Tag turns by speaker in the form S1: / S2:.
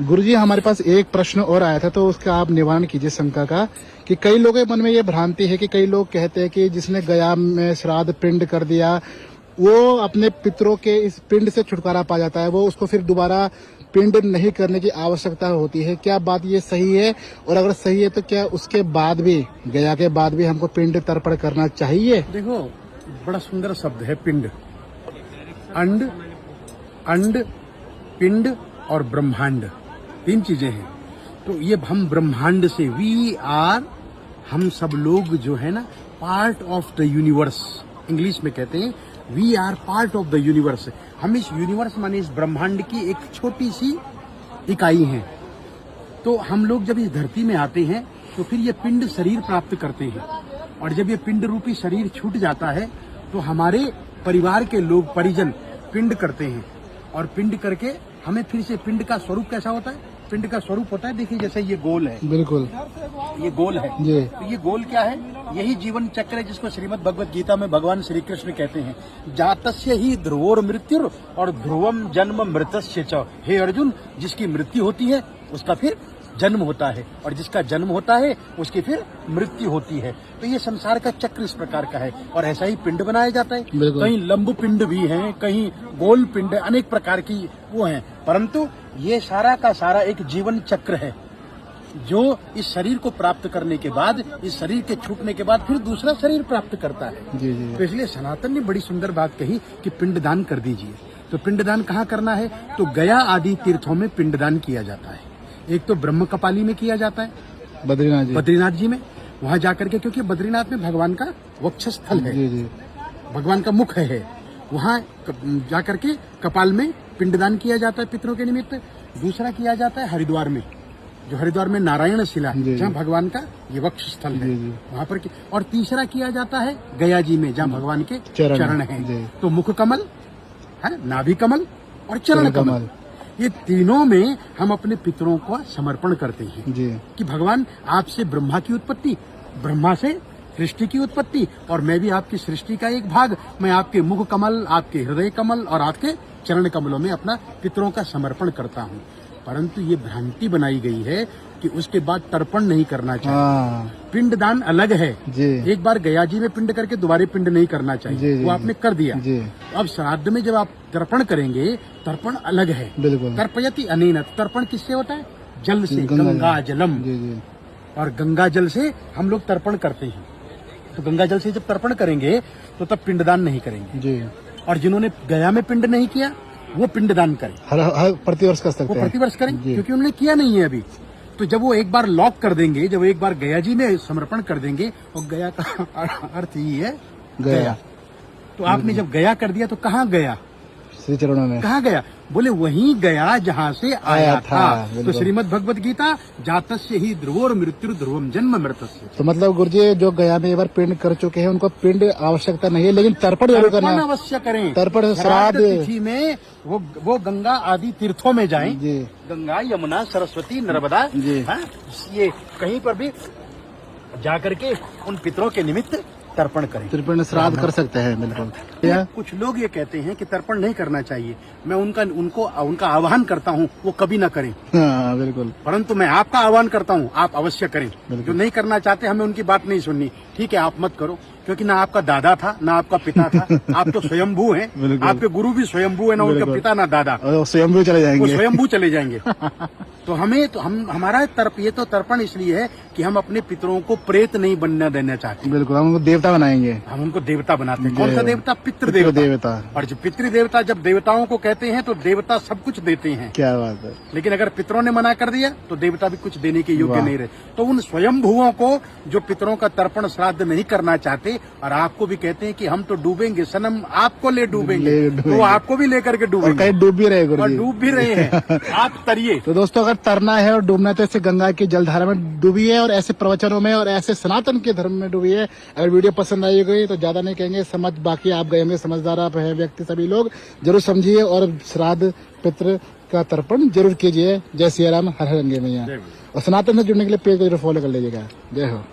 S1: गुरुजी हमारे पास एक प्रश्न और आया था, तो उसका आप निवारण कीजिए शंका का, कि कई लोगों के मन में ये भ्रांति है कि कई लोग कहते हैं कि जिसने गया में श्राद्ध पिंड कर दिया वो अपने पितरों के इस पिंड से छुटकारा पा जाता है, वो उसको फिर दोबारा पिंड नहीं करने की आवश्यकता होती है। क्या बात ये सही है? और अगर सही है तो क्या उसके बाद भी, गया के बाद भी हमको पिंड तर्पण करना चाहिए?
S2: देखो, बड़ा सुंदर शब्द है पिंड। अंड, अंड, पिंड और ब्रह्मांड, 3 चीजें हैं। तो ये हम ब्रह्मांड से, वी आर, हम सब लोग जो है ना, part of the universe, English में कहते हैं we are part of the universe. हम इस यूनिवर्स माने इस ब्रह्मांड की एक छोटी सी इकाई हैं। तो हम लोग जब इस धरती में आते हैं तो फिर ये पिंड शरीर प्राप्त करते हैं, और जब ये पिंड रूपी शरीर छूट जाता है तो हमारे परिवार के लोग, परिजन पिंड करते हैं, और पिंड करके हमें फिर से, पिंड का स्वरूप कैसा होता है? पिंड का स्वरूप होता है, देखिए जैसे ये गोल है,
S1: बिल्कुल
S2: ये गोल है, तो ये गोल क्या है? यही जीवन चक्र है जिसको श्रीमद् भगवत गीता में भगवान श्री कृष्ण कहते हैं, जातस्य ही ध्रुवोर मृत्युर और ध्रुवम जन्म मृतस्य च। हे अर्जुन, जिसकी मृत्यु होती है उसका फिर जन्म होता है, और जिसका जन्म होता है उसकी फिर मृत्यु होती है। तो ये संसार का चक्र इस प्रकार का है, और ऐसा ही पिंड बनाया जाता है। कहीं लंब पिंड भी हैं, कहीं गोल पिंड, अनेक प्रकार की वो हैं, परंतु ये सारा का सारा एक जीवन चक्र है जो इस शरीर को प्राप्त करने के बाद, इस शरीर के छूटने के बाद फिर दूसरा शरीर प्राप्त करता है।
S1: जी जी।
S2: तो इसलिए सनातन ने बड़ी सुंदर बात कही कि पिंडदान कर दीजिए। तो पिंडदान कहाँ करना है? तो गया आदि तीर्थों में पिंडदान किया जाता है। एक तो ब्रह्म कपाली में किया जाता है, बद्रीनाथ जी में, वहां जाकर के, क्योंकि बद्रीनाथ में भगवान का वक्षस्थल है,
S1: जी जी।
S2: भगवान का मुख है, वहां जाकर के कपाल में पिंडदान किया जाता है पितरों के निमित्त। दूसरा किया जाता है हरिद्वार में, जो हरिद्वार में नारायण शिला, जहाँ भगवान का ये वक्षस्थल है, वहां पर। और तीसरा किया जाता है गया जी में, जहाँ भगवान के चरण हैं। तो मुख कमल है, नाभि कमल और चरण कमल, ये तीनों में हम अपने पितरों को समर्पण करते हैं जी। कि भगवान, आपसे ब्रह्मा की उत्पत्ति, ब्रह्मा से सृष्टि की उत्पत्ति, और मैं भी आपकी सृष्टि का एक भाग, मैं आपके मुख कमल, आपके हृदय कमल और आपके चरण कमलों में अपना पितरों का समर्पण करता हूँ। परंतु ये भ्रांति बनाई गई है कि उसके बाद तर्पण नहीं करना चाहिए। पिंडदान अलग है जी। एक बार गया जी में पिंड करके दोबारा पिंड नहीं करना चाहिए जी, वो आपने कर दिया जी। अब श्राद्ध में जब आप तर्पण करेंगे, तर्पण अलग है। तर्पयति अनेन, तर्पण किससे होता है? जल से, गंगा जलम, और गंगा जल से हम लोग तर्पण करते हैं। तो गंगा जल से जब तर्पण करेंगे तो तब पिंडदान नहीं करेंगे जी। और जिन्होंने गया में पिंड नहीं किया वो पिंडदान करें,
S1: हर प्रतिवर्ष कर सकते हैं,
S2: वो प्रतिवर्ष करें, क्योंकि उन्होंने किया नहीं है अभी। तो जब वो एक बार लॉक कर देंगे, जब एक बार गया जी में समर्पण कर देंगे, और गया का अर्थ ही है गया, तो आपने जब गया कर दिया तो कहाँ गया?
S1: श्री चरणों में। कहाँ
S2: गया? बोले वहीं गया जहाँ से आया था। तो श्रीमद् भगवत गीता, जातस्य ही ध्रुवोर मृत्यु ध्रुवम जन्म मृतस्य।
S1: तो मतलब गुरुजी जो गया में एक बार पिंड कर चुके हैं उनको पिंड आवश्यकता नहीं है, लेकिन तर्पण जरूर करना,
S2: अवश्य करें।
S1: तर्पण श्राद्ध
S2: तिथि में वो गंगा आदि तीर्थों में जाएं, गंगा, यमुना, सरस्वती, नर्मदा, ये कहीं पर भी जाकर के उन पितरों के निमित्त तर्पण करें,
S1: तर्पण श्राद्ध कर सकते हैं। बिल्कुल।
S2: कुछ लोग ये कहते हैं कि तर्पण नहीं करना चाहिए। मैं उनका आह्वान करता हूँ वो कभी ना करें।
S1: बिल्कुल।
S2: परंतु मैं आपका आह्वान करता हूँ, आप अवश्य करें। जो नहीं करना चाहते हमें उनकी बात नहीं सुननी, ठीक है, आप मत करो, क्योंकि ना आपका दादा था ना आपका पिता था, आप तो स्वयंभू हैं, आपके गुरु भी स्वयंभू है, ना उनका पिता ना दादा,
S1: स्वयंभू चले जाएंगे,
S2: वो स्वयंभू चले जाएंगे। तो हमारा ये तो तर्पण इसलिए है कि हम अपने पितरों को प्रेत नहीं बनना देना चाहते।
S1: बिल्कुल, हम उनको देवता बनाएंगे,
S2: हम उनको देवता बनाते हैं। कौन सा देवता? पितृदेवता। और जो पितृदेवता, जब देवताओं को कहते हैं तो देवता सब कुछ देते हैं।
S1: क्या बात है।
S2: लेकिन अगर पितरों ने मना कर दिया तो देवता भी कुछ देने के योग्य नहीं रहे। तो उन स्वयंभुओं को जो पितरों का तर्पण श्राद्ध नहीं करना चाहते और आपको भी कहते हैं कि हम तो डूबेंगे सनम, आपको ले डूबेंगे, तो आपको भी लेकर के डूबेंगे,
S1: कहीं डूब भी रहे,
S2: और डूब भी रहे हैं, आप तरिए।
S1: तो दोस्तों, अगर तरना है और डूबना है तो ऐसे गंगा की जलधारा में डूबिए, और ऐसे प्रवचनों में और ऐसे सनातन के धर्म में डूबिए। अगर वीडियो पसंद आई गई तो ज्यादा नहीं कहेंगे, समझ, बाकी आप गए होंगे, समझदार आप हैं व्यक्ति, सभी लोग जरूर समझिए और श्राद्ध पितृ का तर्पण जरूर कीजिए। जय सिया राम, हर हर गंगे मैया। और सनातन से जुड़ने के लिए पेज को जरूर फॉलो कर लीजिएगा। जय हो।